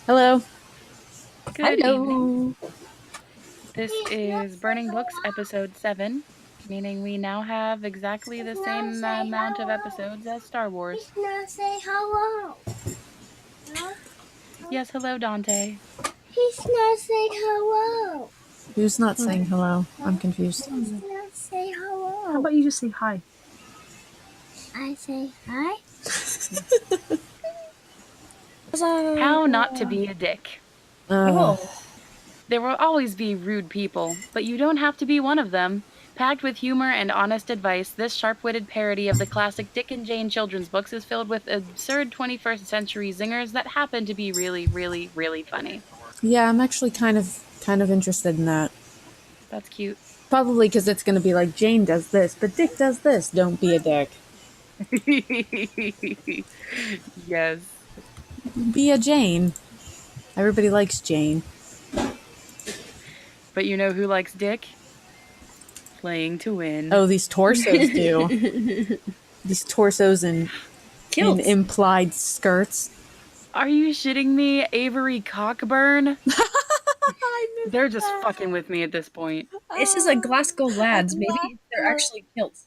Hello. Good evening. Hello. This is Burning Books, episode 7, meaning we now have exactly the same amount of episodes as Star Wars. He's not say hello. Huh? Yes, hello, Dante. He's not say hello. Who's not saying hello? I'm confused. He's not say hello. How about you just say hi? I say hi. How not to be a dick. There will always be rude people, but you don't have to be one of them. Packed with humor and honest advice, this sharp-witted parody of the classic Dick and Jane children's books is filled with absurd 21st century zingers that happen to be really, really, really funny. Yeah, I'm actually kind of interested in that. That's cute. Probably because it's going to be like Jane does this, but Dick does this. Don't be a dick. Yes. Be a Jane. Everybody likes Jane. But you know who likes Dick? Playing to win. Oh, these torsos do. These torsos and implied skirts. Are you shitting me, Avery Cockburn? They're just fucking with me at this point. This is a Glasgow lads. Maybe they're actually kilts.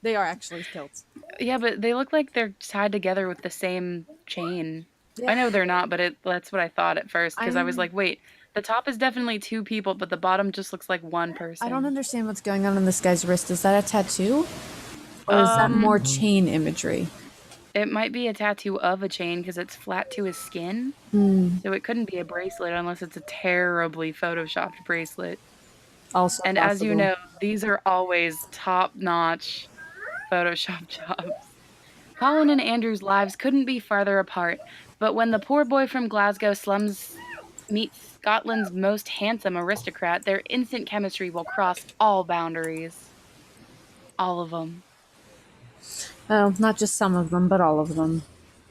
They are actually kilts. Yeah, but they look like they're tied together with the same chain. Yeah. I know they're not, but that's what I thought at first, because I was like, wait, the top is definitely 2 people, but the bottom just looks like 1 person. I don't understand what's going on this guy's wrist. Is that a tattoo? Or is that more chain imagery? It might be a tattoo of a chain because it's flat to his skin. So it couldn't be a bracelet unless it's a terribly photoshopped bracelet. Also and possible. As you know, these are always top-notch Photoshop jobs. Colin and Andrew's lives couldn't be farther apart, but when the poor boy from Glasgow slums meets Scotland's most handsome aristocrat, their instant chemistry will cross all boundaries. All of them. Oh, not just some of them, but all of them.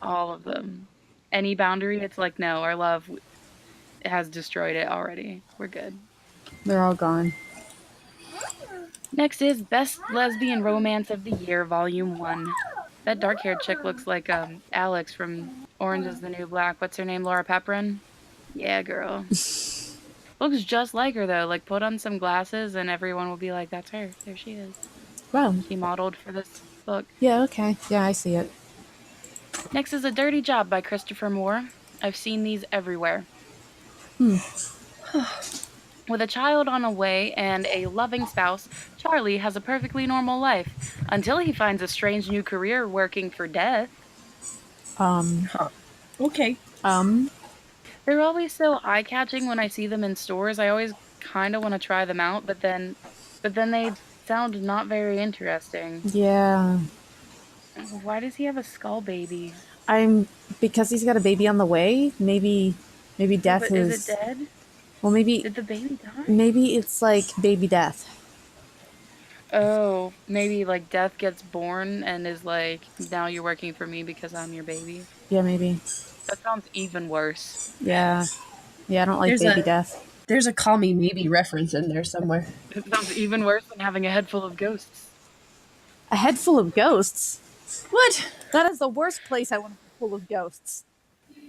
All of them. Any boundary, it's like, no, our love has destroyed it already. We're good. They're all gone. Next is Best Lesbian Romance of the Year, Volume 1. That dark-haired chick looks like Alex from Orange is the New Black. What's her name? Laura Pepperin? Yeah, girl. Looks just like her, though. Like, put on some glasses and everyone will be like, that's her. There she is. Wow. She modeled for this book. Yeah, okay. Yeah, I see it. Next is A Dirty Job by Christopher Moore. I've seen these everywhere. With a child on the way and a loving spouse, Charlie has a perfectly normal life until he finds a strange new career working for death. Okay. They're always so eye-catching when I see them in stores. I always kind of want to try them out, but then they sound not very interesting. Yeah. Why does he have a skull baby? Because he's got a baby on the way. Maybe death but is it dead? Well, maybe did the baby die? Maybe it's like baby death. Oh, maybe like death gets born and is like, now you're working for me because I'm your baby. Yeah, maybe. That sounds even worse. Yeah. Yeah, I don't like baby death. There's a Call Me Maybe reference in there somewhere. It sounds even worse than having a head full of ghosts. A head full of ghosts? What? That is the worst place I want to be full of ghosts.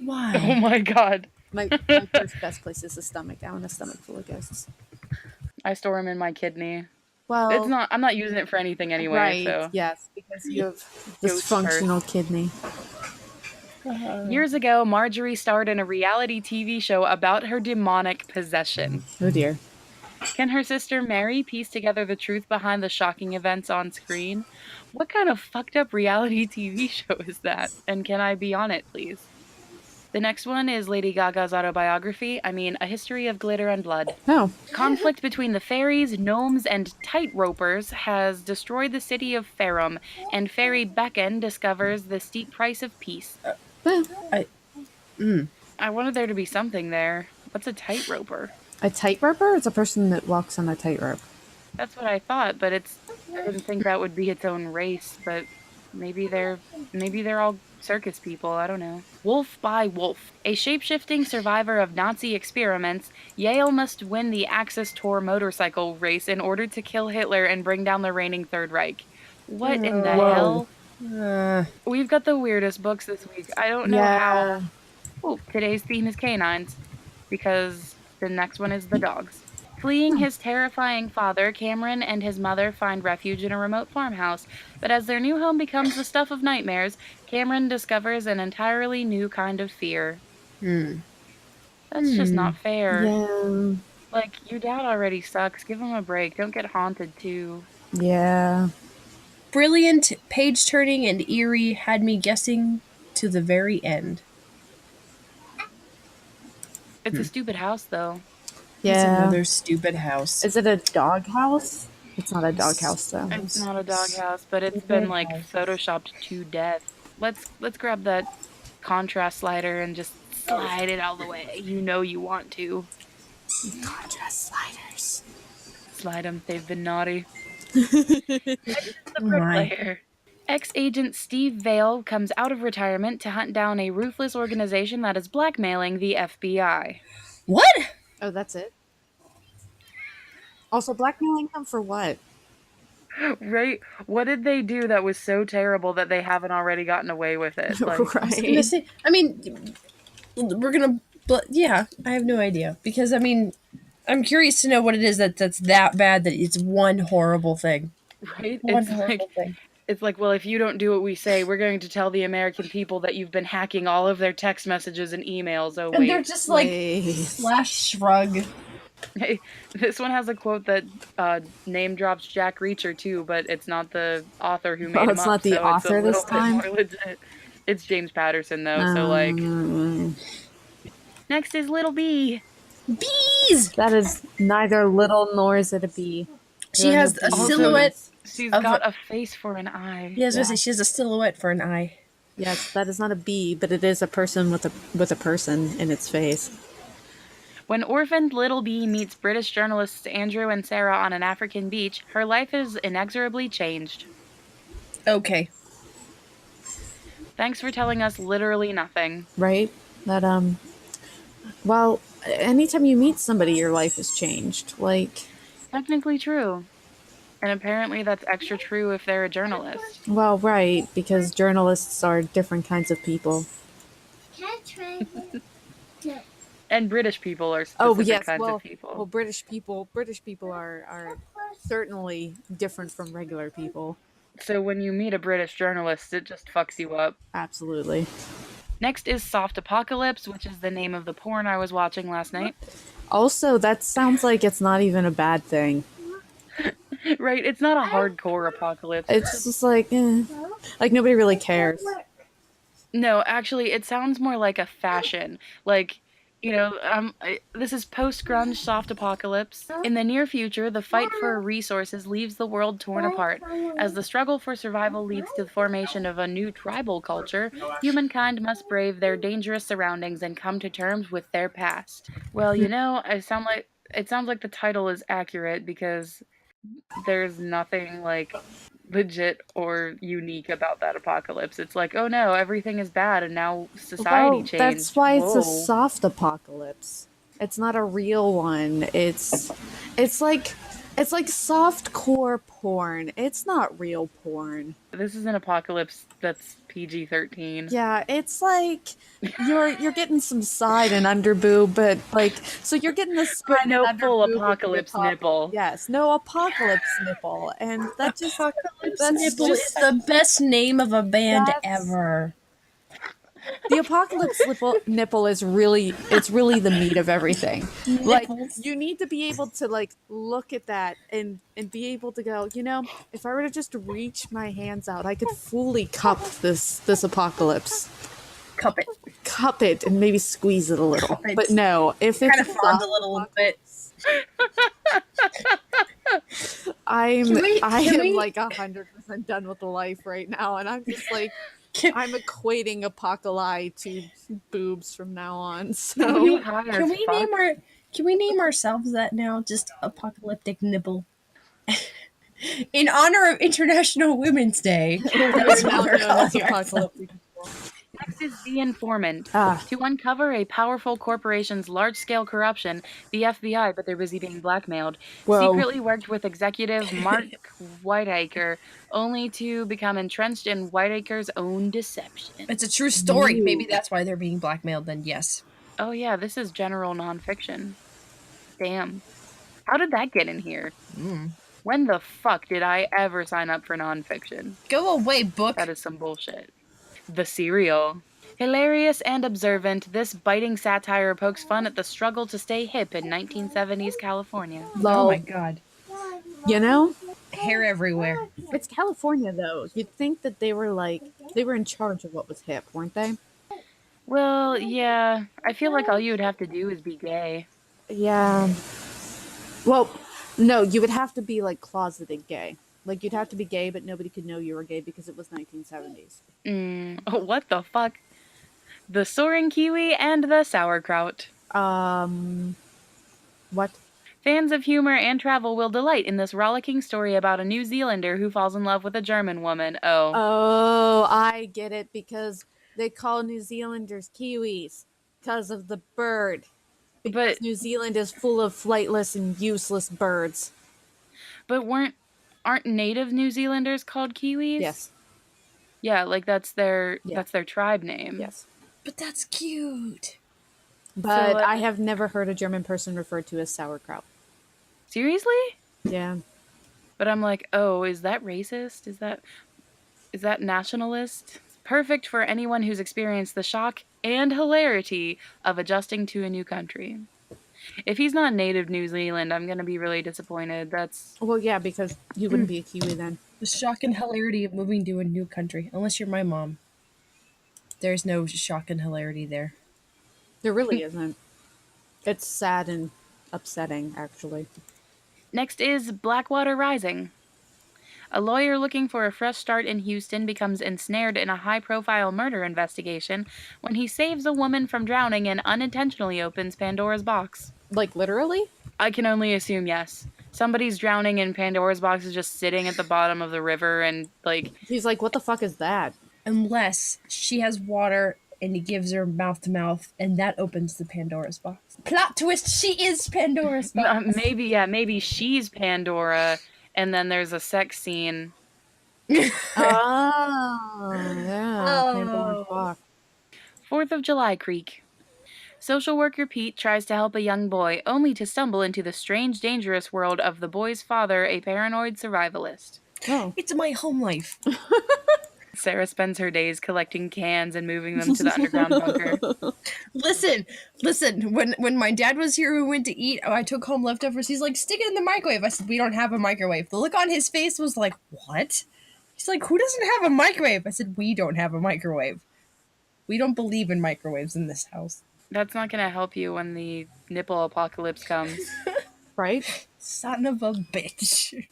Why? Oh my god. My first best place is the stomach. I want a stomach full of ghosts. I store them in my kidney. Well, I'm not using it for anything anyway. Right, so. yes, because you have dysfunctional kidney. Years ago, Marjorie starred in a reality TV show about her demonic possession. Oh dear. Can her sister Mary piece together the truth behind the shocking events on screen? What kind of fucked up reality TV show is that? And can I be on it, please? The next one is Lady Gaga's Autobiography. A History of Glitter and Blood. Oh. Conflict between the fairies, gnomes, and tightropers has destroyed the city of Farum, and Fairy Beckon discovers the steep price of peace. I wanted there to be something there. What's a tightroper? A tightroper? It's a person that walks on a tightrope. That's what I thought, but I didn't think that would be its own race, but maybe they're all circus people, I don't know. Wolf by Wolf. A shape-shifting survivor of Nazi experiments, Yale must win the Axis Tour motorcycle race in order to kill Hitler and bring down the reigning Third Reich. What in the hell? We've got the weirdest books this week. I don't know how. Oh, today's theme is canines, because the next one is the dogs. Fleeing his terrifying father, Cameron and his mother find refuge in a remote farmhouse. But as their new home becomes the stuff of nightmares, Cameron discovers an entirely new kind of fear. That's just not fair. Yeah. Like, your dad already sucks. Give him a break. Don't get haunted, too. Yeah. Brilliant, page-turning, and eerie had me guessing to the very end. It's a stupid house, though. It's Yeah. another stupid house. Is it a dog house? It's not a dog house, though. It's not a doghouse, but it's been, like, photoshopped to death. Let's grab that contrast slider and just slide it all the way. You know you want to. Contrast sliders. Slide them. They've been naughty. The bricklayer. Ex-agent Steve Vale comes out of retirement to hunt down a ruthless organization that is blackmailing the FBI. What? Oh, that's it? Also, blackmailing them for what? Right? What did they do that was so terrible that they haven't already gotten away with it? Like, Right. I was gonna say, I mean, we're gonna, but yeah, I have no idea because I mean, I'm curious to know what it is that's that bad that it's one horrible thing. right? One horrible thing. It's like, well, if you don't do what we say, we're going to tell the American people that you've been hacking all of their text messages and emails. Oh, And wait. they're just like slash shrug. Hey, this one has a quote that name drops Jack Reacher too, but it's not the author who made him it's up. not the so author it's a this little time? bit more legit. It's James Patterson though, so like. Next is Little Bee. Bees! That is neither little nor is it a bee. She has a silhouette. She's of got a face for an eye. Yeah, I was gonna say she has a silhouette for an eye. Yes, that is not a bee, but it is a person with a person in its face. When orphaned Little Bee meets British journalists Andrew and Sara on an African beach, her life is inexorably changed. Okay. Thanks for telling us literally nothing. Right? That well, anytime you meet somebody, your life is changed. Like, Technically true. And apparently that's extra true if they're a journalist. well, right, because journalists are different kinds of people. And British people are specific kinds of people. Well, British people are certainly different from regular people. So when you meet a British journalist, it just fucks you up. Absolutely. Next is Soft Apocalypse, which is the name of the porn I was watching last night. Also, that sounds like it's not even a bad thing. Right? It's not a hardcore apocalypse. It's just like nobody really cares. No, actually, it sounds more like a fashion. Like, this is post-grunge soft apocalypse. In the near future, the fight for resources leaves the world torn apart. As the struggle for survival leads to the formation of a new tribal culture, humankind must brave their dangerous surroundings and come to terms with their past. Well, it sounds like the title is accurate because there's nothing like legit or unique about that apocalypse. It's like, oh no, everything is bad and now society changed. That's why it's Whoa. a soft apocalypse. It's not a real one. It's like soft-core porn. It's not real porn. This is an apocalypse that's PG-13. Yeah, it's like you're getting some side and under boob, but like so you're getting the skin and no under full boob apocalypse nipple. Yes, no apocalypse nipple, and that just Nipple is the best name of a band ever. The apocalypse nipple is really the meat of everything. Like, you need to be able to like look at that and be able to go, if I were to just reach my hands out, I could fully cup this apocalypse. Cup it and maybe squeeze it a little. But no, if it's kind of fondle it a little bit. I am like 100% done with the life right now, and I'm just like I'm equating apocalypse to boobs from now on. So can we name ourselves that now? Just Apocalyptic Nipple. In honor of International Women's Day. That was now known as apocalyptic. Next is The Informant. Ah. To uncover a powerful corporation's large-scale corruption, the FBI, but they're busy being blackmailed, Whoa. secretly worked with executive Mark Whiteacre, only to become entrenched in Whiteacre's own deception. It's a true story. Ooh. Maybe that's why they're being blackmailed then, yes. Oh yeah, this is general nonfiction. Damn. How did that get in here? When the fuck did I ever sign up for nonfiction? Go away, book. That is some bullshit. The Serial. Hilarious and observant, this biting satire pokes fun at the struggle to stay hip in 1970s California. Oh Lol. my god. You know? Hair everywhere. It's California, though. You'd think that they were in charge of what was hip, weren't they? Well, yeah. I feel like all you would have to do is be gay. Yeah. Well, no, you would have to be, like, closeted gay. Like, you'd have to be gay, but nobody could know you were gay because it was 1970s. What the fuck? The Soaring Kiwi and the Sauerkraut. What? Fans of humor and travel will delight in this rollicking story about a New Zealander who falls in love with a German woman. Oh, I get it, because they call New Zealanders Kiwis because of the bird. Because But New Zealand is full of flightless and useless birds. but aren't native New Zealanders called Kiwis? Yes. Yeah, like that's their Yeah. tribe name. Yes. But that's cute. But So, I have never heard a German person referred to as sauerkraut. Seriously? Yeah. But I'm like, oh, is that racist? Is that nationalist? Perfect for anyone who's experienced the shock and hilarity of adjusting to a new country. If he's not native New Zealand, I'm gonna be really disappointed. Well, yeah, because you wouldn't be a Kiwi then. The shock and hilarity of moving to a new country. Unless you're my mom. There's no shock and hilarity there. There really isn't. It's sad and upsetting, actually. Next is Blackwater Rising. A lawyer looking for a fresh start in Houston becomes ensnared in a high-profile murder investigation when he saves a woman from drowning and unintentionally opens Pandora's box. Like, literally? I can only assume yes. Somebody's drowning and Pandora's box is just sitting at the bottom of the river and, like... He's like, what the fuck is that? Unless she has water and he gives her mouth to mouth and that opens the Pandora's box. Plot twist, she is Pandora's box. maybe she's Pandora, and then there's a sex scene. Oh, yeah. Oh. Pandora's box. 4th of July Creek. Social worker Pete tries to help a young boy, only to stumble into the strange, dangerous world of the boy's father, a paranoid survivalist. Oh. It's my home life. Sara spends her days collecting cans and moving them to the underground bunker. Listen. When my dad was here, we went to eat. I took home leftovers. He's like, stick it in the microwave. I said, we don't have a microwave. The look on his face was like, what? He's like, who doesn't have a microwave? I said, we don't have a microwave. We don't believe in microwaves in this house. That's not going to help you when the nipple apocalypse comes. Right? Son of a bitch.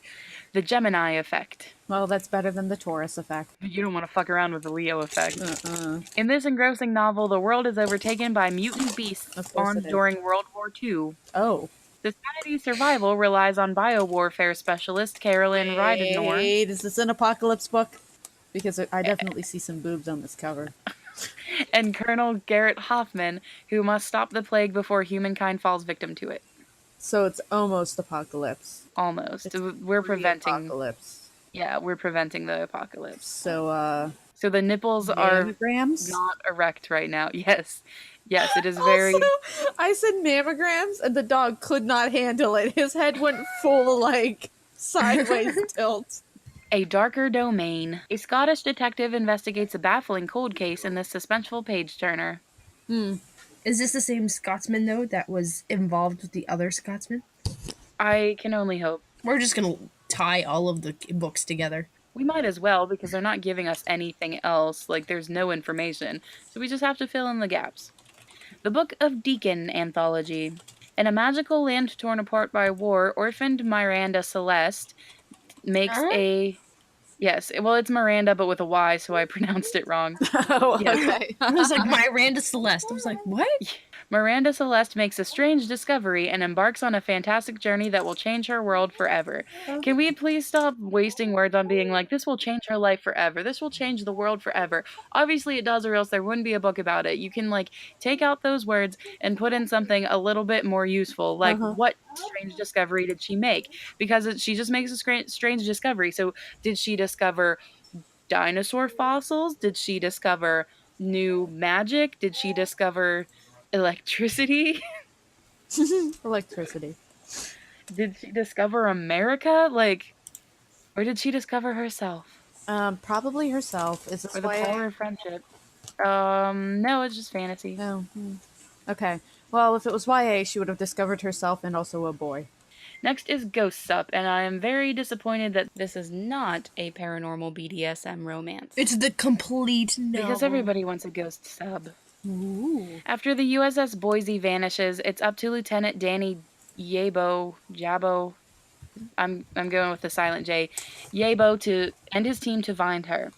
The Gemini effect. Well, that's better than the Taurus effect. You don't want to fuck around with the Leo effect. Uh-uh. In this engrossing novel, the world is overtaken by mutant beasts Of course spawned it is. during World War II. Oh. Society's survival relies on biowarfare specialist Carolyn Rydenor. Wait, is this an apocalypse book? Because I definitely see some boobs on this cover. And Colonel Garrett Hoffman, who must stop the plague before humankind falls victim to it. So it's almost apocalypse. Almost. It's We're preventing. apocalypse. Yeah, we're preventing the apocalypse. So So the nipples are mammograms? not erect right now. Yes, it is very. Also, I said mammograms, and the dog could not handle it. His head went full, like, sideways tilt. A darker domain. A Scottish detective investigates a baffling cold case in this suspenseful page-turner. Is this the same Scotsman, though, that was involved with the other Scotsman? I can only hope. We're just going to tie all of the books together. We might as well, because they're not giving us anything else. Like, there's no information. So we just have to fill in the gaps. The Book of Deacon Anthology. In a magical land torn apart by war, orphaned Miranda Celeste makes a... Yes, well, it's Miranda, but with a Y, so I pronounced it wrong. Oh, Yeah. okay. I was like, Miranda Celeste. I was like, what? Miranda Celeste makes a strange discovery and embarks on a fantastic journey that will change her world forever. Can we please stop wasting words on being like, this will change her life forever? This will change the world forever. Obviously it does, or else there wouldn't be a book about it. You can, like, take out those words and put in something a little bit more useful. Like, what strange discovery did she make? Because she just makes a strange discovery. So did she discover dinosaur fossils? Did she discover new magic? Did she discover electricity? Electricity. Did she discover America? Like, or did she discover herself? Probably herself. Is this Or the YA? power of friendship? No, it's just fantasy. No. Okay. Well, if it was YA, she would have discovered herself and also a boy. Next is Ghosts Up, and I am very disappointed that this is not a paranormal BDSM romance. It's the complete no. Because everybody wants a ghost sub. Ooh. After the USS Boise vanishes, it's up to Lieutenant Danny Jabo, I'm going with the silent J, Yabo and his team to find her.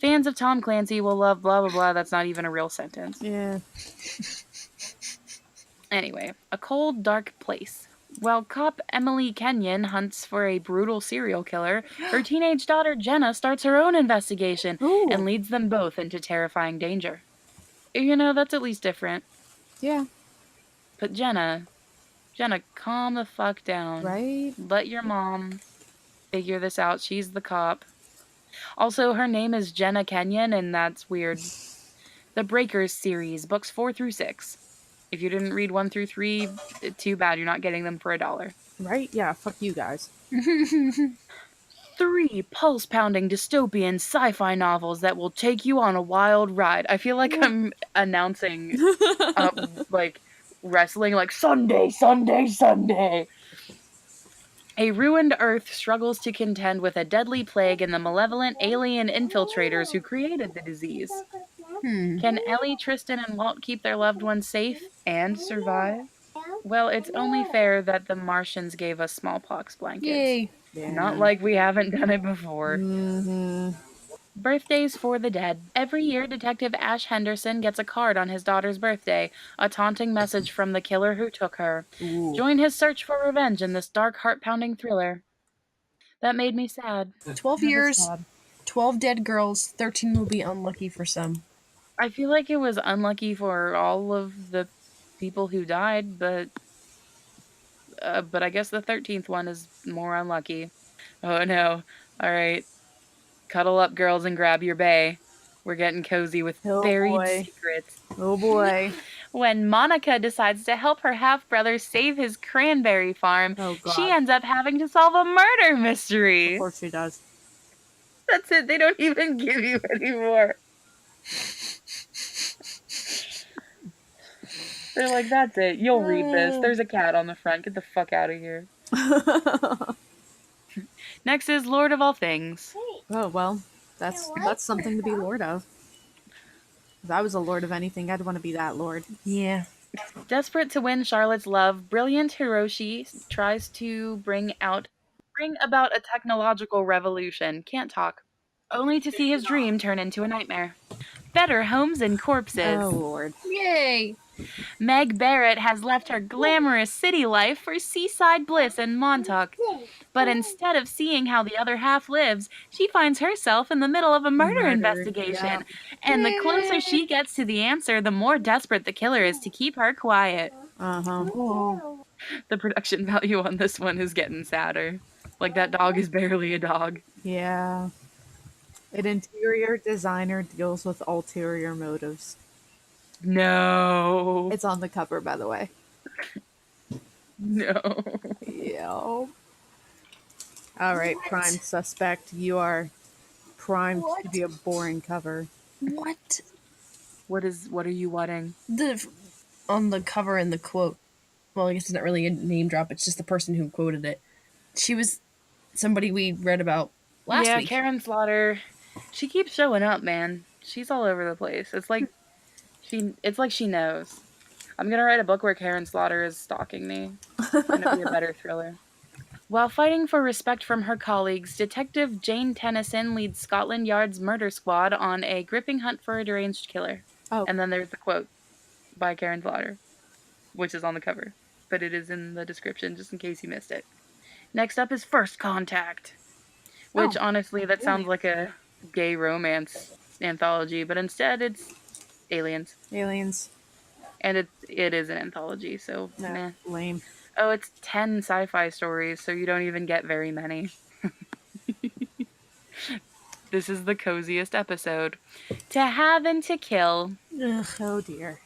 Fans of Tom Clancy will love blah blah blah, that's not even a real sentence. Yeah. Anyway, A Cold Dark Place. While cop Emily Kenyon hunts for a brutal serial killer, her teenage daughter Jenna starts her own investigation and leads them both into terrifying danger. You know, that's at least different. Yeah. But Jenna, calm the fuck down. Right? Let your mom figure this out. She's the cop. Also, her name is Jenna Kenyon, and that's weird. The Breakers series, books 4 through 6. If you didn't read 1 through 3, too bad. You're not getting them for $1. Right? Yeah, fuck you guys. 3 pulse-pounding dystopian sci-fi novels that will take you on a wild ride. I feel like I'm announcing, like, wrestling, like, Sunday, Sunday, Sunday. A ruined Earth struggles to contend with a deadly plague and the malevolent alien infiltrators who created the disease. Can Ellie, Tristan, and Walt keep their loved ones safe and survive? Well, it's only fair that the Martians gave us smallpox blankets. Yay. Yeah. Not like we haven't done it before. Mm-hmm. Birthdays for the dead. Every year, Detective Ash Henderson gets a card on his daughter's birthday, a taunting message from the killer who took her. Ooh. Join his search for revenge in this dark, heart-pounding thriller. That made me sad. 12 years, 12 dead girls, 13 will be unlucky for some. I feel like it was unlucky for all of the people who died, but I guess the 13th one is more unlucky. Oh no. Alright. Cuddle up, girls, and grab your bae. We're getting cozy with buried secrets. Oh boy. When Monica decides to help her half-brother save his cranberry farm, she ends up having to solve a murder mystery. Of course she does. That's it. They don't even give you any more. They're like, that's it. You'll read this. There's a cat on the front. Get the fuck out of here. Next is Lord of All Things. Oh, well, that's something to be lord of. If I was a lord of anything, I'd want to be that lord. Yeah. Desperate to win Charlotte's love, brilliant Hiroshi tries to bring about a technological revolution. Can't talk. Only to see his dream turn into a nightmare. Better Homes and Corpses. Oh, Lord. Yay. Meg Barrett has left her glamorous city life for seaside bliss in Montauk. But instead of seeing how the other half lives, she finds herself in the middle of a murder investigation. Yeah. And the closer she gets to the answer, the more desperate the killer is to keep her quiet. Uh-huh. The production value on this one is getting sadder. Like, that dog is barely a dog. Yeah. An interior designer deals with ulterior motives. No. It's on the cover, by the way. No. Yeah. All right, prime suspect. You are primed to be a boring cover. What? What are you wanting? On the cover in the quote, well, I guess it's not really a name drop, it's just the person who quoted it. She was somebody we read about last week. Karen Slaughter. She keeps showing up, man. She's all over the place. It's like she knows. I'm gonna write a book where Karen Slaughter is stalking me. It's gonna be a better thriller. While fighting for respect from her colleagues, Detective Jane Tennyson leads Scotland Yard's murder squad on a gripping hunt for a deranged killer. Oh. And then there's the quote by Karen Slaughter. which is on the cover, but it is in the description just in case you missed it. Next up is First Contact, which honestly, that sounds like a gay romance anthology, but instead it's aliens. Aliens. And it is an anthology, so meh. Lame. Oh, it's 10 sci-fi stories, so you don't even get very many. This is the coziest episode. To Have and to Kill. Ugh, oh dear.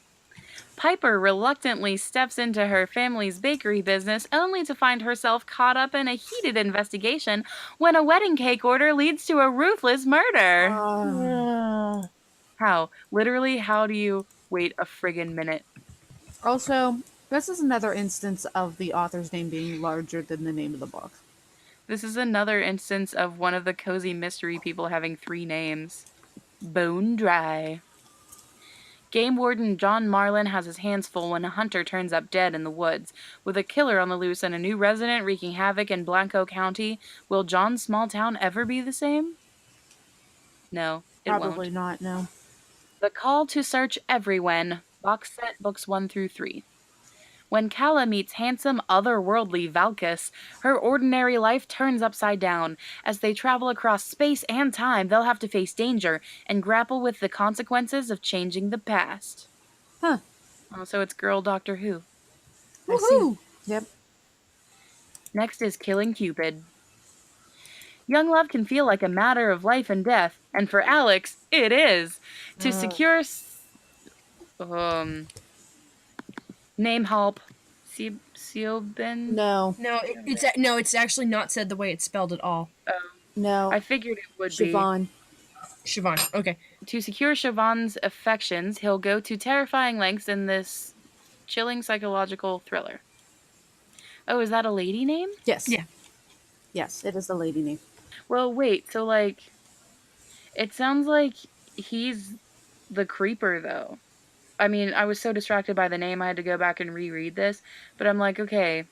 Piper reluctantly steps into her family's bakery business only to find herself caught up in a heated investigation when a wedding cake order leads to a ruthless murder. How? Literally, how do you wait a friggin' minute? Also, this is another instance of the author's name being larger than the name of the book. This is another instance of one of the cozy mystery people having 3 names. Bone Dry. Game warden John Marlin has his hands full when a hunter turns up dead in the woods. With a killer on the loose and a new resident wreaking havoc in Blanco County, will John's small town ever be the same? No, it Probably won't. not, no. The Call to Search Everywhen, box set books 1 through 3. When Kala meets handsome, otherworldly Valkus, her ordinary life turns upside down. As they travel across space and time, they'll have to face danger and grapple with the consequences of changing the past. Huh. Oh, so it's Girl Doctor Who. Woohoo! Yep. Next is Killing Cupid. Young love can feel like a matter of life and death, and for Alex, it is. To secure... name help. Siobhan? No. It's actually not said the way it's spelled at all. No. I figured it would Siobhan. Siobhan, okay. To secure Siobhan's affections, he'll go to terrifying lengths in this chilling psychological thriller. Oh, is that a lady name? Yes. Yeah. Yes, it is the lady name. Well, wait, so, like, it sounds like he's the creeper, though. I mean, I was so distracted by the name, I had to go back and reread this, but I'm like, okay,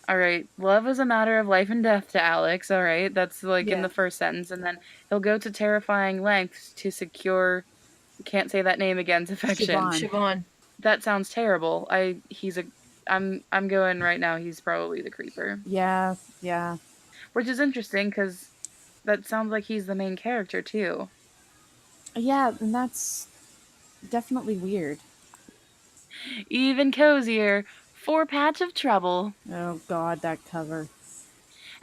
all right, love is a matter of life and death to Alex, all right, that's, like, in the first sentence, and then he'll go to terrifying lengths to secure, can't say that name again's affection. Siobhan. That sounds terrible. I'm going right now, he's probably the creeper. Yeah. Which is interesting, because that sounds like he's the main character, too. Yeah, and that's definitely weird. Even cozier, For Patch of Trouble. Oh god, that cover.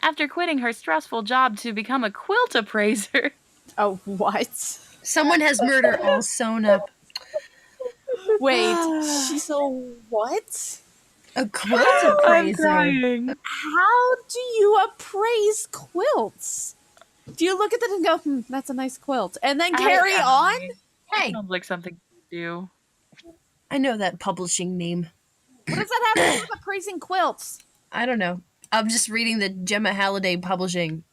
After quitting her stressful job to become a quilt appraiser. Oh, what? Someone has murder all sewn up. Wait, she's a what? A quilt appraiser. crying. How do you appraise quilts? Do you look at it and go, that's a nice quilt, and then carry on? Hey, Sounds like something to do. I know that publishing name. What does that have to do with appraising quilts? I don't know. I'm just reading the Gemma Halliday publishing.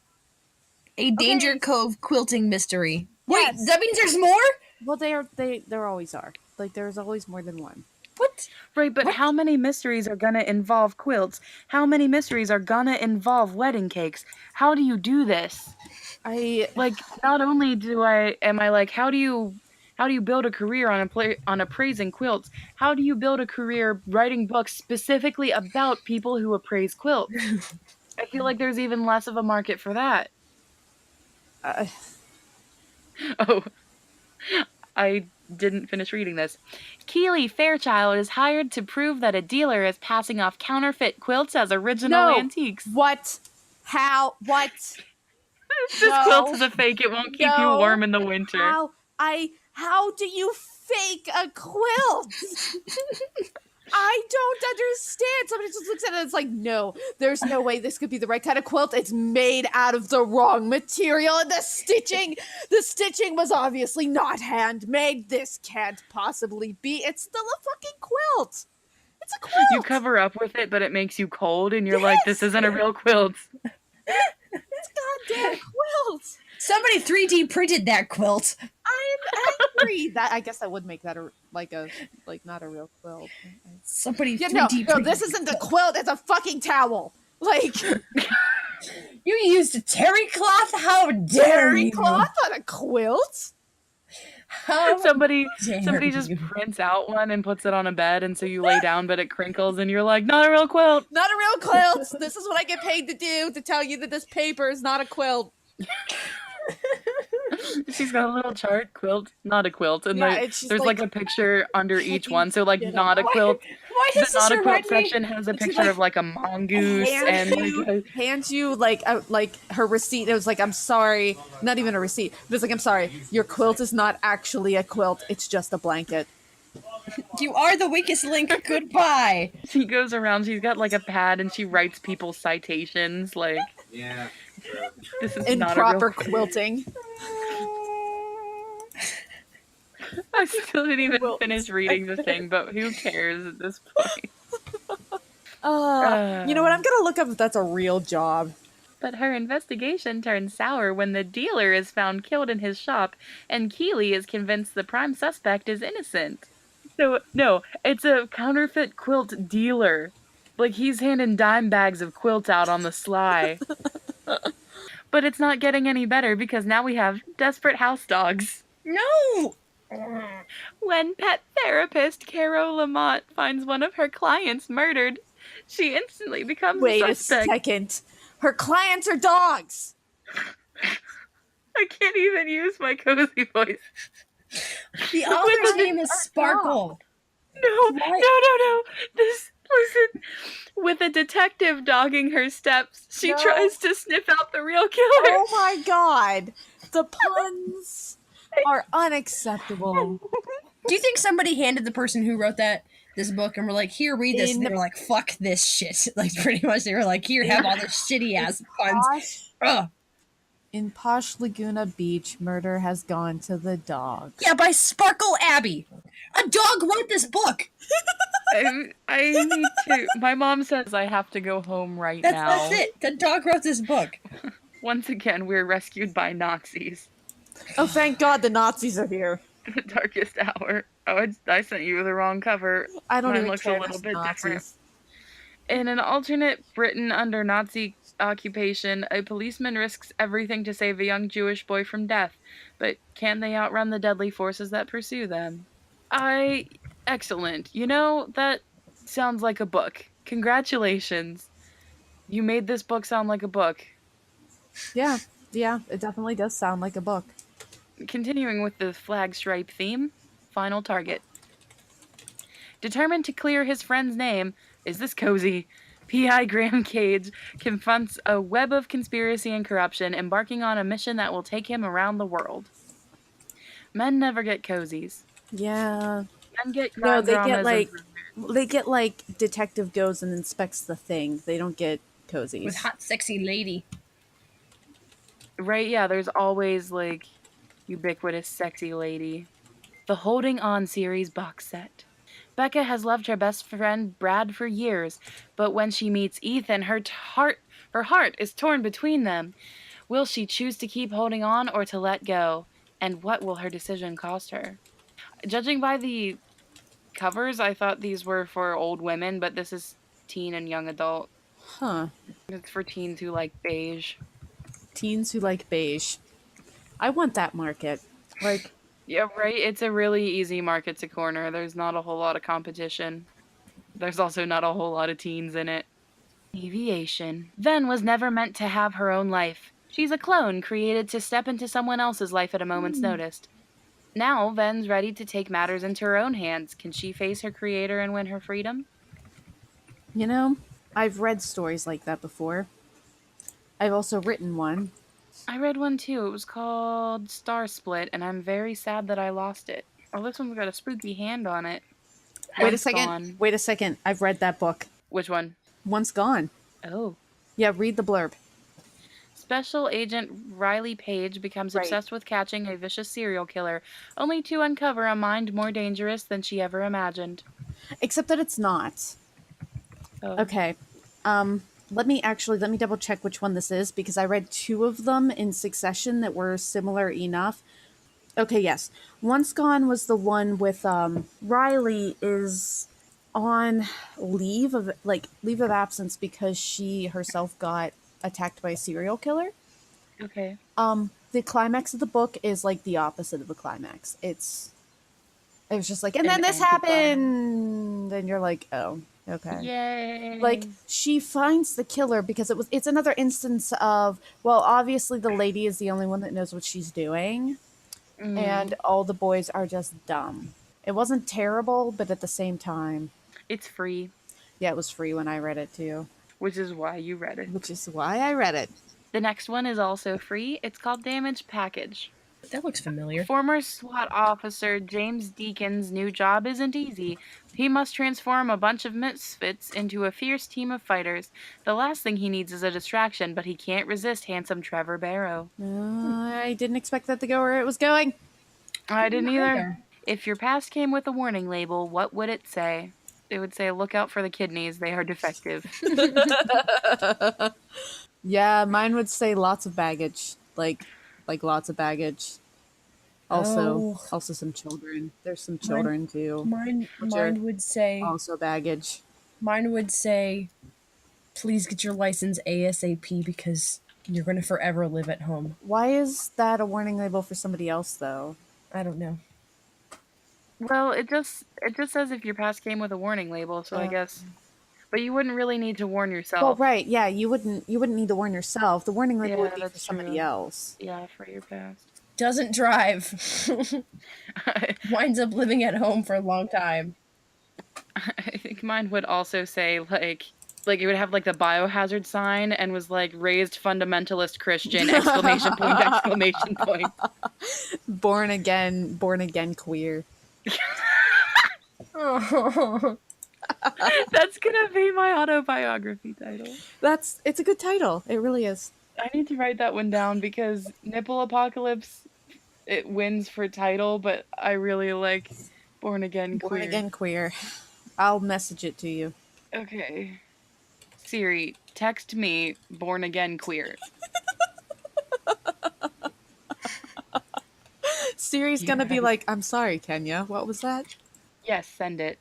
A Danger Cove quilting mystery. Yes. Wait, that means there's more? Well, there always are. Like, there's always more than one. What? Right, but how many mysteries are gonna involve quilts? How many mysteries are gonna involve wedding cakes? How do you do this? Not only am I like, how do you build a career on appraising quilts? How do you build a career writing books specifically about people who appraise quilts? I feel like there's even less of a market for that. Oh, I didn't finish reading this. Keely Fairchild is hired to prove that a dealer is passing off counterfeit quilts as original antiques. What? How? What? This quilt is a fake. It won't keep you warm in the winter. How do you fake a quilt? I don't understand. Somebody just looks at it and it's like, no, there's no way this could be the right kind of quilt. It's made out of the wrong material, and the stitching was obviously not handmade. This can't possibly be. It's still a fucking quilt. It's a quilt. You cover up with it, but it makes you cold, and you're like, this isn't a real quilt. It's a goddamn quilt. Somebody 3D printed that quilt. I'm angry. I guess that would make that not a real quilt. Somebody 3D No, printed. this isn't a quilt. It's a fucking towel. Like, you used a terry cloth? How dare terry you? cloth on a quilt? How Somebody dare just you. prints out one and puts it on a bed, and so you lay down, but it crinkles, and you're like, not a real quilt. Not a real quilt. This is what I get paid to do, to tell you that this paper is not a quilt. She's got a little chart, quilt, not a quilt, and Yeah, and she's there's like a picture under each one. So like shit not a up. quilt. Why The does this not a quilt remind me? section has a She, picture like, of like a mongoose and hands you like her receipt. It was like, I'm sorry, not even a receipt. It was like, I'm sorry, your quilt is not actually a quilt. It's just a blanket. You are the weakest link. Goodbye. she goes around. She's got like a pad and she writes people's citations. Like Yeah. this is In not proper a real. quilting. I still didn't even Quilt. finish reading the thing, but who cares at this point? You know what? I'm gonna look up if that's a real job. But her investigation turns sour when the dealer is found killed in his shop, and Keeley is convinced the prime suspect is innocent. So, no, it's a counterfeit quilt dealer. Like, he's handing dime bags of quilts out on the sly. But it's not getting any better because now we have desperate house dogs. No. When pet therapist Carol Lamont finds one of her clients murdered, she instantly becomes Wait a a suspect. second. Her clients are dogs. I can't even use my cozy voice. The author's name is Sparkle. No. Listen. With a detective dogging her steps, she No. tries to sniff out the real killer. Oh my god. The puns are unacceptable. Do you think somebody handed the person who wrote this book and were like, here, read this? And they were like, fuck this shit. Like, pretty much, they were like, here, have all this shitty ass puns. Ugh. In Posh Laguna Beach, murder has gone to the dog. Yeah, by Sparkle Abbey. A dog wrote this book. I need to. My mom says I have to go home right now. That's it. The dog wrote this book. Once again, we're rescued by Nazis. Oh, thank God the Nazis are here. The darkest hour. Oh, I sent you the wrong cover. I don't Mine even looks care a little if bit Nazis. different. In an alternate Britain under Nazi occupation, a policeman risks everything to save a young Jewish boy from death, but can they outrun the deadly forces that pursue them? Excellent. You know, that sounds like a book. Congratulations. You made this book sound like a book. Yeah, it definitely does sound like a book. Continuing with the flag stripe theme, final target. Determined to clear his friend's name, is this cozy? P.I. Graham Cage confronts a web of conspiracy and corruption, embarking on a mission that will take him around the world. Men never get cozies. Yeah. Men get No, they dramas get and- like detective goes and inspects the thing. They don't get cozies. With hot, sexy lady. Right, yeah, there's always, like, ubiquitous sexy lady. The Holding On series box set. Becca has loved her best friend Brad for years, but when she meets Ethan, her heart is torn between them. Will she choose to keep holding on or to let go? And what will her decision cost her? Judging by the covers, I thought these were for old women, but this is teen and young adult. Huh. It's for teens who like beige. Teens who like beige. I want that market. Like, Yeah, right? It's a really easy market to corner. There's not a whole lot of competition. There's also not a whole lot of teens in it. Deviation. Ven was never meant to have her own life. She's a clone created to step into someone else's life at a moment's notice. Now, Ven's ready to take matters into her own hands. Can she face her creator and win her freedom? you know, I've read stories like that before. I've also written one. I read one too. It was called Star Split, and I'm very sad that I lost it. Oh, this one's got a spooky hand on it. Wait a Once second. Gone. Wait a second. I've read that book. Which one? Once Gone. Oh. Yeah, read the blurb. Special Agent Riley Page becomes Right. obsessed with catching a vicious serial killer, only to uncover a mind more dangerous than she ever imagined. Except that it's not. Oh. Okay. Let me double check which one this is because I read two of them in succession that were similar enough. Okay, yes. Once Gone was the one with Riley is on leave of absence because she herself got attacked by a serial killer. Okay. The the climax of the book is like the opposite of the climax. It was just like, and then An this anticlimax. happened, and you're like, oh, okay. Yay! Like, she finds the killer because it's another instance of, well, obviously the lady is the only one that knows what she's doing, and all the boys are just dumb. It wasn't terrible, but at the same time, It's free, yeah, it was free when I read it too, which is why you read it. which is why I read it. The next one is also free. It's called Damage Package. That looks familiar. Former SWAT officer James Deacon's new job isn't easy. He must transform a bunch of misfits into a fierce team of fighters. The last thing he needs is a distraction, but he can't resist handsome Trevor Barrow. I didn't expect that to go where it was going. I didn't either. Either. If your past came with a warning label, what would it say? It would say, look out for the kidneys, they are defective. Yeah, mine would say lots of baggage, like lots of baggage. Also some children. There's some children too. Mine are would say. Also baggage. Mine would say, please get your license ASAP because you're going to forever live at home. Why is that a warning label for somebody else though? I don't know. Well, it just says if your past came with a warning label, so I guess. But you wouldn't really need to warn yourself. Well, right, yeah, you wouldn't need to warn yourself. The warning label Yeah, would be for that's somebody true. else. Yeah, for your past. Doesn't drive. Winds up living at home for a long time. I think mine would also say like it would have like the biohazard sign and was like raised fundamentalist Christian exclamation point exclamation point. Born again queer. Oh. That's gonna be my autobiography title. It's a good title. It really is. I need to write that one down because Nipple Apocalypse, it wins for title, but I really like Born Again Queer. Born again queer. I'll message it to you. Okay. Siri, text me Born Again Queer. Siri's gonna be like, I'm sorry, Kenya. What was that? Yes, send it.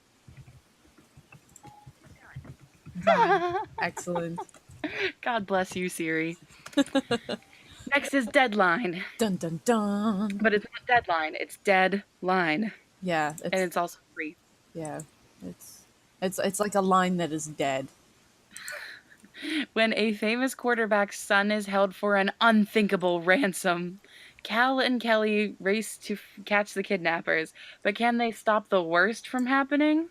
Excellent. God bless you, Siri. Next is Deadline. Dun dun dun. But it's not Deadline, it's Deadline. Yeah, And it's also free. yeah. It's like a line that is dead. When a famous quarterback's son is held for an unthinkable ransom, Cal and Kelly race to catch the kidnappers. But can they stop the worst from happening?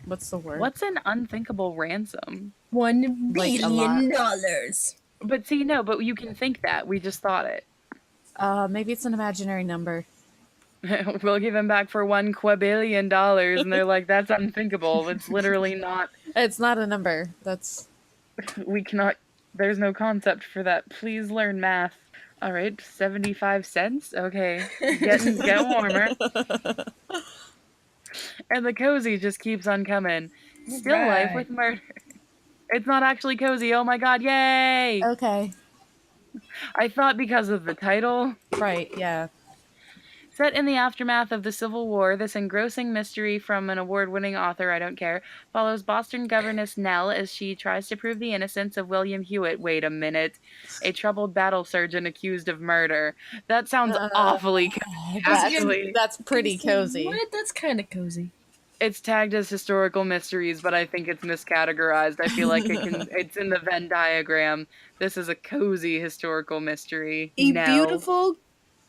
What's the word? What's an unthinkable ransom? $1 Like a billion. But see, no, but you can think that. We just thought it. Maybe it's an imaginary number. We'll give him back for $1 quadrillion. And they're like, that's unthinkable. It's literally not. It's not a number. We cannot. There's no concept for that. Please learn math. All right, 75 cents. Okay, get warmer. And the cozy just keeps on coming. Still Life with Murder. It's not actually cozy. Oh my god, yay! Okay. I thought because of the title. Right, yeah. Set in the aftermath of the Civil War, this engrossing mystery from an award-winning author, I don't care, follows Boston governess Nell as she tries to prove the innocence of William Hewitt. Wait a minute. A troubled battle surgeon accused of murder. That sounds awfully cozy, actually. That's pretty cozy. What? That's kind of cozy. It's tagged as historical mysteries, but I think it's miscategorized. I feel like it's in the Venn diagram. This is a cozy historical mystery. A Nell. beautiful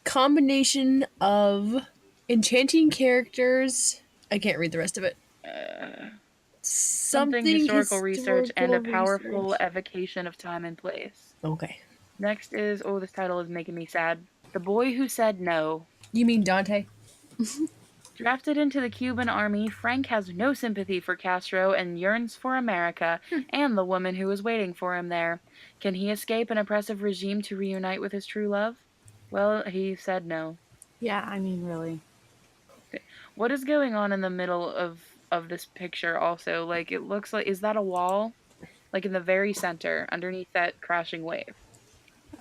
combination of enchanting characters. I can't read the rest of it. Something historical research and a powerful evocation of time and place. Okay. Next is, this title is making me sad. The Boy Who Said No. You mean Dante? Drafted into the Cuban army, Frank has no sympathy for Castro and yearns for America and the woman who is waiting for him there. Can he escape an oppressive regime to reunite with his true love? Well, he said no. Yeah, I mean, really. What is going on in the middle of this picture also? Like, it looks like, is that a wall? Like in the very center, underneath that crashing wave.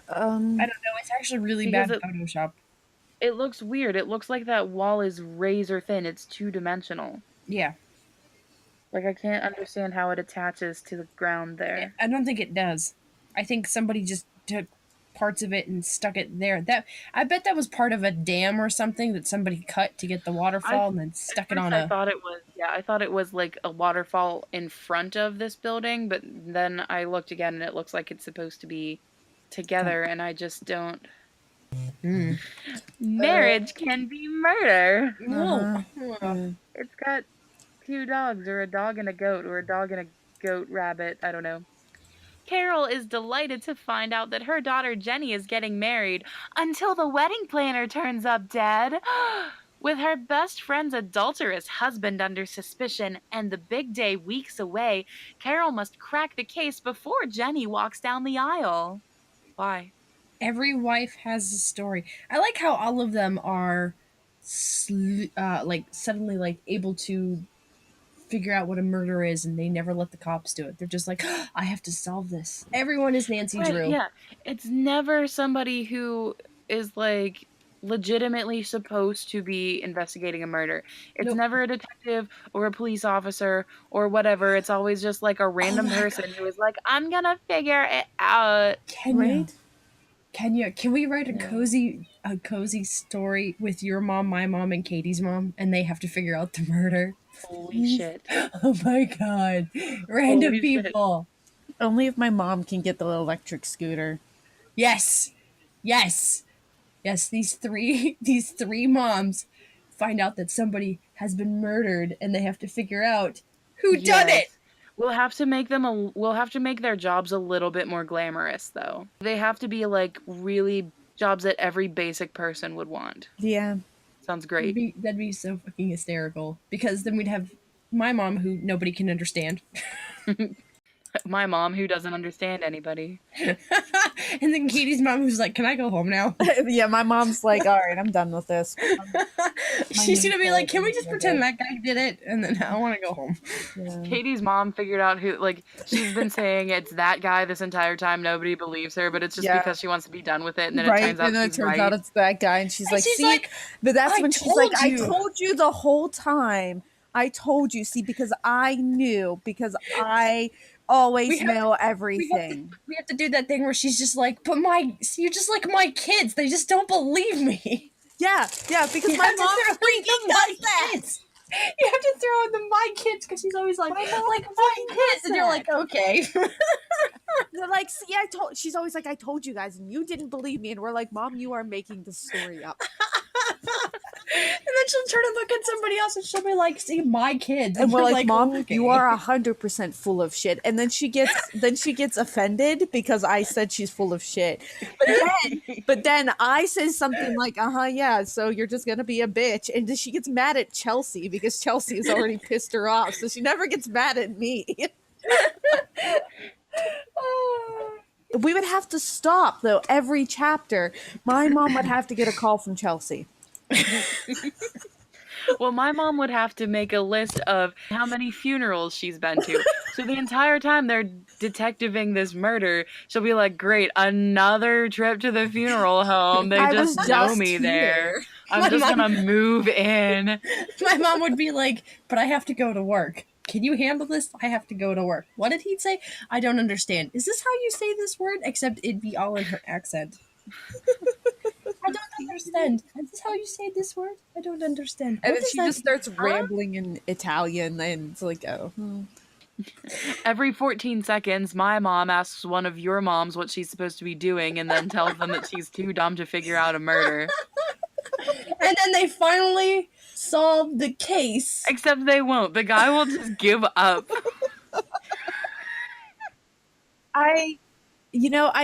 I don't know. It's actually really bad Photoshop. It looks weird. It looks like that wall is razor thin. It's two-dimensional. Yeah. Like, I can't understand how it attaches to the ground there. I don't think it does. I think somebody just took parts of it and stuck it there. That I bet that was part of a dam or something that somebody cut to get the waterfall and then stuck it on I a. thought it was like a waterfall in front of this building, but then I looked again and it looks like it's supposed to be together, and I just don't. Mm. Marriage can be murder. No. It's got 2 dogs, or a dog and a goat, or a dog and a goat rabbit. I don't know. Carol is delighted to find out that her daughter Jenny is getting married until the wedding planner turns up dead. With her best friend's adulterous husband under suspicion and the big day weeks away, Carol must crack the case before Jenny walks down the aisle. Why? Every wife has a story. I like how all of them are, like suddenly like able to figure out what a murder is, and they never let the cops do it. They're just like, I have to solve this. Everyone is Nancy Right, Drew. yeah. It's never somebody who is like legitimately supposed to be investigating a murder. It's Nope. never a detective or a police officer or whatever. It's always just like a random my person who is like, I'm gonna figure it out. Can we write a cozy story with your mom, my mom, and Katie's mom, and they have to figure out the murder? Holy shit. Oh my god. Random Holy shit. people. Only if my mom can get the electric scooter. Yes. Yes. Yes, these three moms find out that somebody has been murdered and they have to figure out who done it. We'll have to make their jobs a little bit more glamorous though. They have to be like really jobs that every basic person would want. Yeah. Sounds great. That'd be so fucking hysterical, because then we'd have my mom who nobody can understand. My mom who doesn't understand anybody. And then Katie's mom who's like, can I go home now? Yeah, my mom's like, all right, I'm done with this. She's gonna be like, can we just pretend that guy did it? And then I want to go home. Yeah. Katie's mom figured out who, like, she's been saying it's that guy this entire time. Nobody believes her, but it's just because she wants to be done with it. And then it turns out it's that guy. And she's like, she's see, like, but that's I when she's like, told you. I told you the whole time. I told you, see, because I knew, because I always know everything. We have to do that thing where she's just like, but you're just like my kids. They just don't believe me. Yeah, because my mom freaking does that. Kids. You have to throw in the my kids, because she's always like, my kids. And you're like, okay. They're like, see, she's always like, I told you guys, and you didn't believe me. And we're like, Mom, you are making the story up. And then she'll turn and look at somebody else and she'll be like, see, my kids. And we're like, Mom, okay. you are 100% full of shit. And then she gets offended because I said she's full of shit. But then I say something like, yeah, so you're just gonna be a bitch. And then she gets mad at Chelsea because Chelsea has already pissed her off. So she never gets mad at me. We would have to stop though every chapter. My mom would have to get a call from Chelsea. Well, my mom would have to make a list of how many funerals she's been to. So the entire time they're detectiving this murder, she'll be like, great, another trip to the funeral home. They just know me there. I'm just gonna move in. My mom would be like, but I have to go to work. Can you handle this? I have to go to work. What did he say? I don't understand. Is this how you say this word? Except it'd be all in her accent. I don't understand. Is this how you say this word? I don't understand. And then she just starts rambling in Italian, and it's like, oh. Every 14 seconds, my mom asks one of your moms what she's supposed to be doing and then tells them that she's too dumb to figure out a murder. And then they finally solve the case. Except they won't. The guy will just give up. I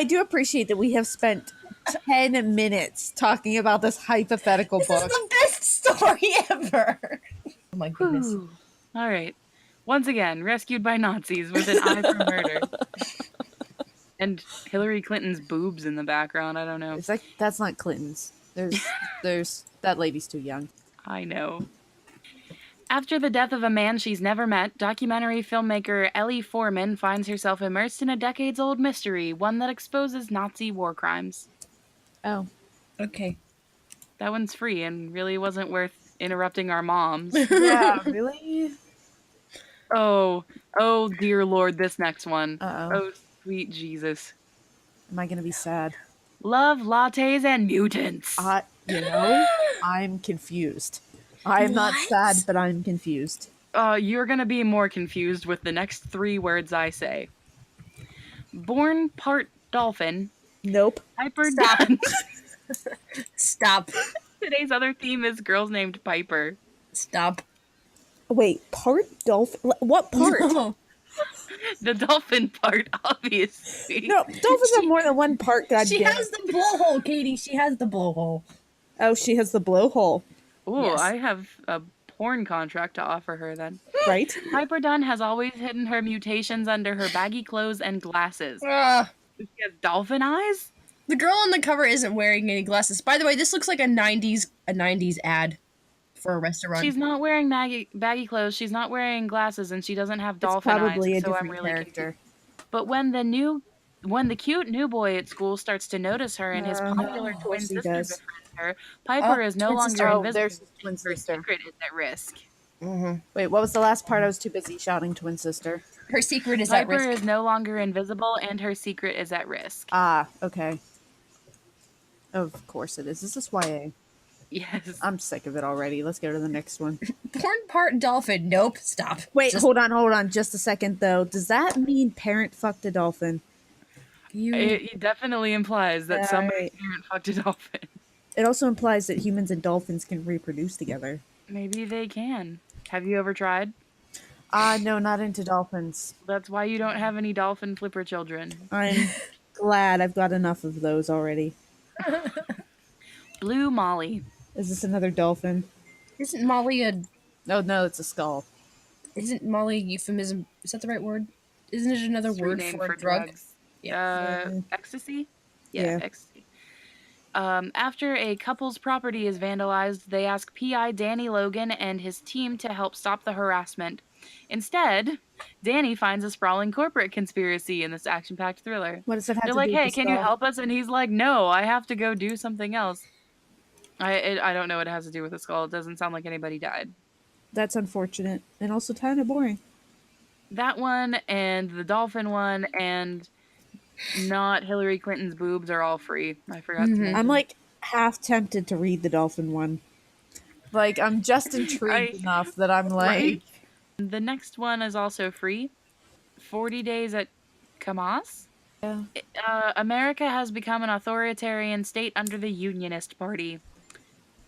do appreciate that we have spent 10 minutes talking about this hypothetical book. This is the best story ever. Oh my goodness. Whew. All right. Once again, rescued by Nazis with an eye for murder. And Hillary Clinton's boobs in the background. I don't know. It's like, that's not Clinton's. There's that lady's too young. I know. After the death of a man she's never met, documentary filmmaker Ellie Foreman finds herself immersed in a decades-old mystery, one that exposes Nazi war crimes. Oh. Okay. That one's free and really wasn't worth interrupting our moms. Yeah, really? Oh dear Lord, this next one. Uh-oh. Oh, sweet Jesus. Am I going to be sad? love lattes and mutants. I'm confused. I'm not What? sad, but I'm confused. You're gonna be more confused with the next 3 words I say. Born part dolphin, Nope. Piper Stop. Dunn. Stop. Today's other theme is girls named Piper. Stop. Wait, part dolphin? What part? No. The dolphin part, obviously. No, dolphins have more than one part, She goddamn. has the blowhole, Katie. She has the blowhole. Oh, she has the blowhole, Ooh, Yes. I have a porn contract to offer her then. right? Piper Dunn has always hidden her mutations under her baggy clothes and glasses. Uh, She has dolphin eyes? the girl on the cover isn't wearing any glasses. By the way, this looks like a 90s ad for a restaurant. She's not wearing baggy clothes, she's not wearing glasses, and she doesn't have It's dolphin probably eyes, a so I'm different really character. confused. But when the cute new boy at school starts to notice her and his popular of twin course he sister does. befriends her, Piper Oh, is no twin longer sister. Oh, invisible. there's his twin Her sister. secret is at risk. Mm-hmm. Wait, what was the last part? I was too busy shouting twin sister. Her secret is at Piper risk. is no longer invisible, and her secret is at risk. Ah, okay. Of course it is. Is this YA? Yes. I'm sick of it already. Let's go to the next one. Born part dolphin. Nope. Stop. Wait, Just- hold on just a second though. Does that mean parent fucked a dolphin? It definitely implies that somebody's Right. parent fucked a dolphin. It also implies that humans and dolphins can reproduce together. Maybe they can. Have you ever tried? No, not into dolphins. That's why you don't have any dolphin flipper children. I'm glad I've got enough of those already. Blue Molly. Is this another dolphin? Isn't Molly a No, it's a skull. Isn't Molly euphemism? Is that the right word? Isn't it another Street word name for a drug? drugs. Yeah. Ecstasy? Yeah. Ecstasy. After a couple's property is vandalized, they ask PI Danny Logan and his team to help stop the harassment. Instead, Danny finds a sprawling corporate conspiracy in this action-packed thriller. What does that have They're to like, do with hey, the can you skull? help us? And he's like, no, I have to go do something else. I don't know what it has to do with the skull. It doesn't sound like anybody died. That's unfortunate and also kind of boring. That one and the dolphin one and not Hillary Clinton's boobs are all free. I forgot to mention. I'm like half tempted to read the dolphin one. Like I'm just intrigued enough that I'm like, Right? The next one is also free. 40 Days at Camas. Yeah. America has become an authoritarian state under the Unionist Party.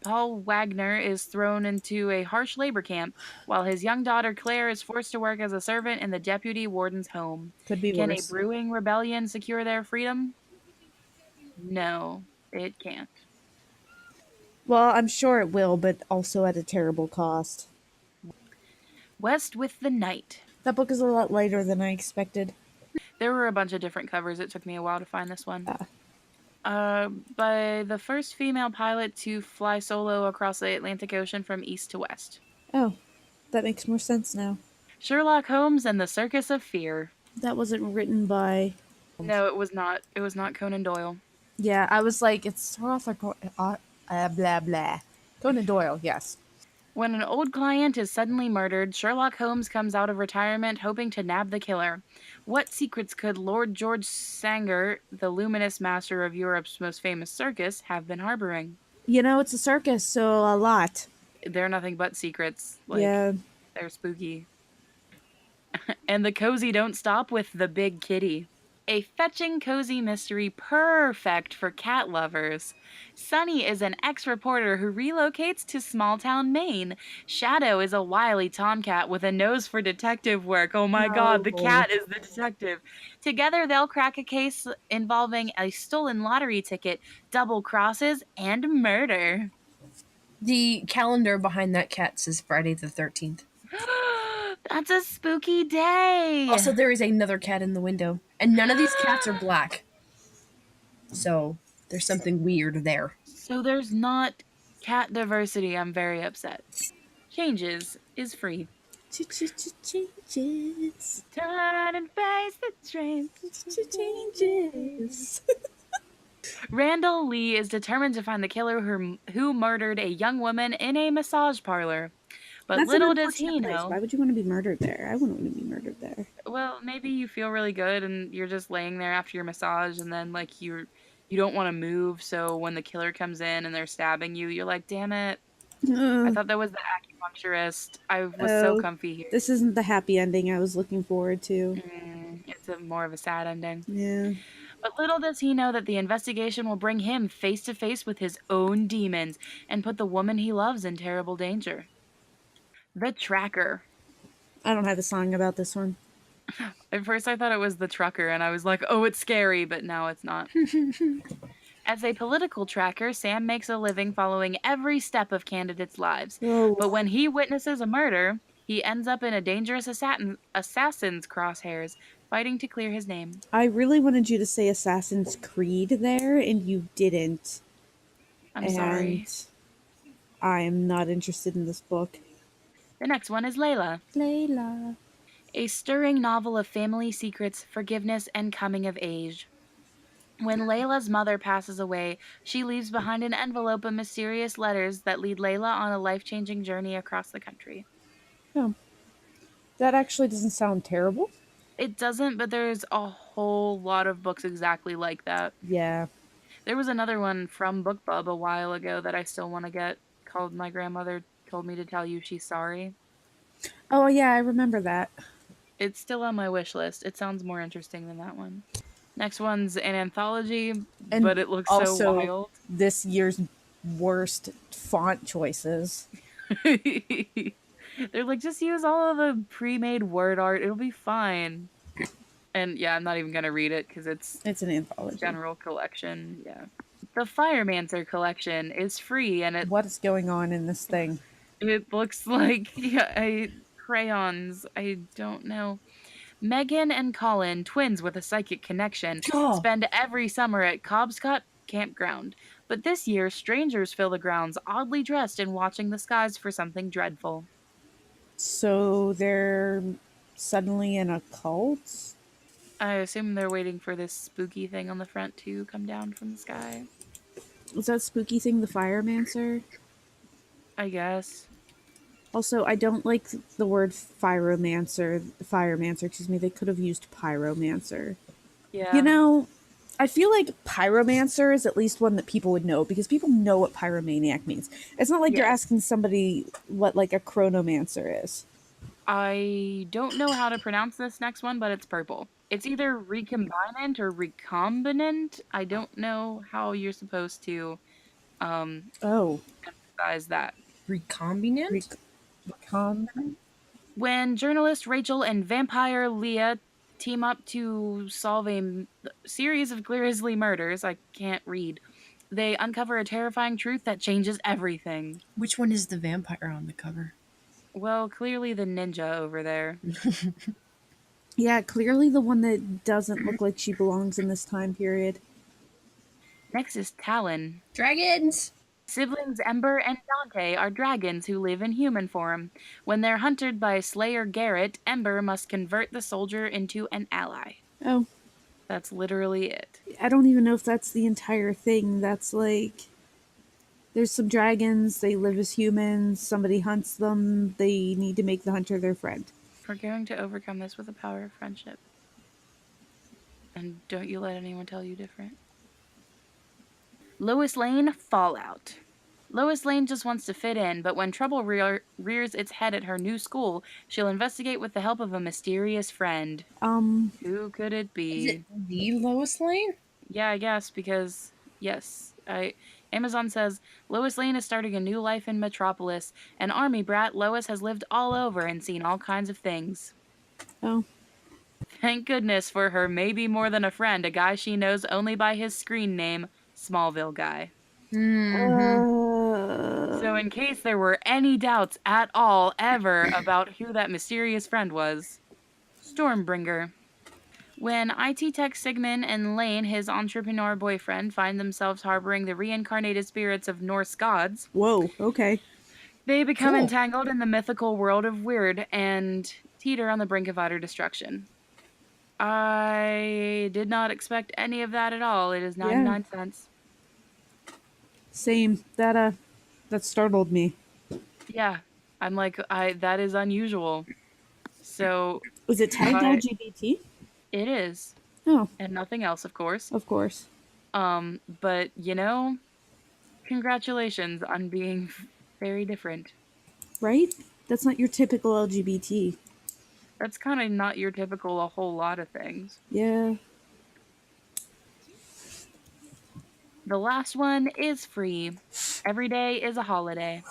Paul Wagner is thrown into a harsh labor camp, while his young daughter Claire is forced to work as a servant in the deputy warden's home. could be Can worse. a brewing rebellion secure their freedom? No, it can't. Well, I'm sure it will, but also at a terrible cost. West with the Night. That book is a lot lighter than I expected. There were a bunch of different covers. It took me a while to find this one. Ah. By the first female pilot to fly solo across the Atlantic Ocean from east to west. Oh, that makes more sense now. Sherlock Holmes and the Circus of Fear. That wasn't written by... No, it was not. It was not Conan Doyle. Yeah, I was like, it's Arthur blah blah. Conan Doyle, yes. When an old client is suddenly murdered, Sherlock Holmes comes out of retirement hoping to nab the killer. What secrets could Lord George Sanger, the luminous master of Europe's most famous circus, have been harboring? You know, it's a circus, so a lot. They're nothing but secrets. Yeah. They're spooky. And the cozy don't stop with the big kitty. A fetching cozy mystery perfect for cat lovers. Sunny is an ex-reporter who relocates to small-town Maine. Shadow is a wily tomcat with a nose for detective work. Oh my god, the cat is the detective. Together they'll crack a case involving a stolen lottery ticket, double crosses, and murder. The calendar behind that cat says Friday the 13th. That's a spooky day. Also, there is another cat in the window, and none of these cats are black. So, there's something weird there. So there's not cat diversity. I'm very upset. Changes is free. Changes. Turn and face the train. Changes. Randall Lee is determined to find the killer who murdered a young woman in a massage parlor. But That's little an does he unfortunate place. know. Why would you want to be murdered there? I wouldn't want to be murdered there. Well, maybe you feel really good and you're just laying there after your massage and then like you're You don't want to move, so when the killer comes in and they're stabbing you, you're like, damn it. I thought that was the acupuncturist. I was so Oh, comfy here. this isn't the happy ending I was looking forward to. It's more of a sad ending. Yeah. But little does he know that the investigation will bring him face to face with his own demons and put the woman he loves in terrible danger. The Tracker. I don't have a song about this one. At first I thought it was the trucker, and I was like, oh, it's scary, but no, it's not. As a political tracker, Sam makes a living following every step of candidates' lives. Oh. But when he witnesses a murder, he ends up in a dangerous assassin's crosshairs, fighting to clear his name. I really wanted you to say Assassin's Creed there, and you didn't. I'm sorry. I am not interested in this book. The next one is Leila. Leila. A stirring novel of family secrets, forgiveness, and coming of age. When Leila's mother passes away, she leaves behind an envelope of mysterious letters that lead Leila on a life-changing journey across the country. Oh. That actually doesn't sound terrible. It doesn't, but there's a whole lot of books exactly like that. Yeah. There was another one from BookBub a while ago that I still want to get, called My Grandmother Told Me to Tell You She's Sorry. Oh, yeah, I remember that. It's still on my wish list. It sounds more interesting than that one. Next one's an anthology, And but it looks also, so wild. This year's worst font choices. They're like, just use all of the pre-made word art. It'll be fine. And yeah, I'm not even going to read it because it's an anthology. General collection. Yeah. The Firemancer collection is free, and what is going on in this thing? It looks like crayons. I don't know. Megan and Colin, twins with a psychic connection, spend every summer at Cobscott Campground. But this year, strangers fill the grounds, oddly dressed and watching the skies for something dreadful. So they're suddenly in a cult? I assume they're waiting for this spooky thing on the front to come down from the sky. Was that spooky thing the Firemancer? I guess. Also, I don't like the word Firemancer, excuse me. They could have used Pyromancer. Yeah. You know, I feel like Pyromancer is at least one that people would know because people know what Pyromaniac means. It's not like you're asking somebody what like a Chronomancer is. I don't know how to pronounce this next one, but it's purple. It's either recombinant or recombinant. I don't know how you're supposed to emphasize that. Recombinant? Recombinant? When journalist Rachel and vampire Leah team up to solve a series of grisly murders, I can't read, they uncover a terrifying truth that changes everything. Which one is the vampire on the cover? Well, clearly the ninja over there. Yeah, clearly the one that doesn't look like she belongs in this time period. Next is Talon. Dragons! Siblings Ember and Dante are dragons who live in human form. When they're hunted by Slayer Garrett, Ember must convert the soldier into an ally. Oh. That's literally it. I don't even know if that's the entire thing. That's like... There's some dragons, they live as humans, somebody hunts them, they need to make the hunter their friend. We're going to overcome this with the power of friendship. And don't you let anyone tell you different. Lois Lane, Fallout. Lois Lane just wants to fit in, but when trouble rears its head at her new school, she'll investigate with the help of a mysterious friend. Who could it be? Is it the Lois Lane? Yeah, I guess, because, yes, Amazon says, Lois Lane is starting a new life in Metropolis. An army brat, Lois has lived all over and seen all kinds of things. Oh. Thank goodness for her maybe more than a friend, a guy she knows only by his screen name, Smallville Guy. Mm-hmm. So in case there were any doubts at all ever about who that mysterious friend was, Stormbringer. When IT tech Sigmund and Lane, his entrepreneur boyfriend, find themselves harboring the reincarnated spirits of Norse gods, whoa, okay, they become entangled in the mythical world of Weird and teeter on the brink of utter destruction. I did not expect any of that at all. It is 99 cents. Same. That startled me. Yeah. I'm like, that is unusual. So... Was it tagged LGBT? It is. Oh. And nothing else, of course. Of course. But you know, congratulations on being very different. Right? That's not your typical LGBT. That's kind of not your typical a whole lot of things. Yeah. The last one is free. Every day is a holiday.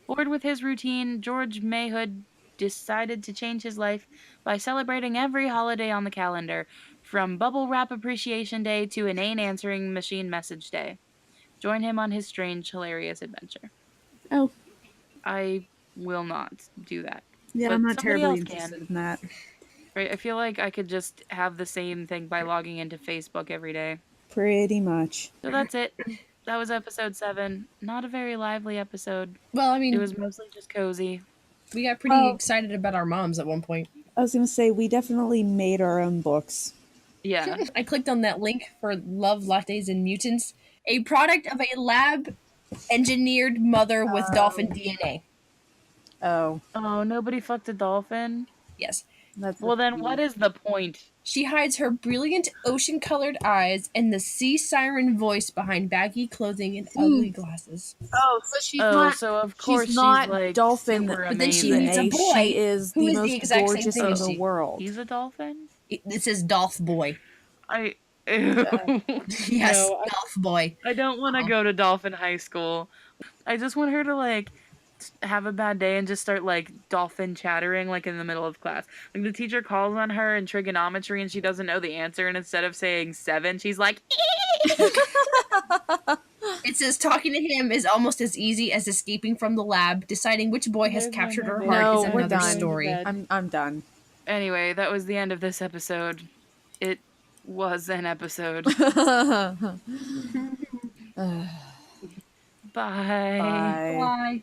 Bored with his routine, George Mayhood decided to change his life by celebrating every holiday on the calendar, from Bubble Wrap Appreciation Day to Inane Answering Machine Message Day. Join him on his strange, hilarious adventure. Oh, I will not do that. yeah, But I'm not somebody terribly else can. interested in that. Right? I feel like I could just have the same thing by logging into Facebook every day. Pretty much. So that's it. That was episode 7. Not a very lively episode. Well, I It mean, was mostly just cozy. we got pretty Oh. excited about our moms at one point. I was going to say, we definitely made our own books. Yeah. I clicked on that link for Love, Lattes, and Mutants, a product of a lab engineered mother with dolphin DNA. Oh, Oh, nobody fucked a dolphin? Yes. that's Well, then what is the point? She hides her brilliant ocean-colored eyes and the sea siren voice behind baggy clothing and ugly glasses. Oh, so she's Oh, not. so of course She's not like Dolphin, super But then she amazing. meets a boy She is who the is the most exact same gorgeous thing in as the she. world. He's a dolphin? This is Dolph Boy. I Yes, No, Dolph Boy. I don't want to go to Dolphin High School. I just want her to like have a bad day and just start like dolphin chattering like in the middle of class. Like the teacher calls on her in trigonometry and she doesn't know the answer, and instead of saying 7, she's like It says talking to him is almost as easy as escaping from the lab. Deciding which boy has There's captured my her bed. heart No, is we're another done. story. I'm done. Anyway, that was the end of this episode. It was an episode. Bye. Bye. Bye.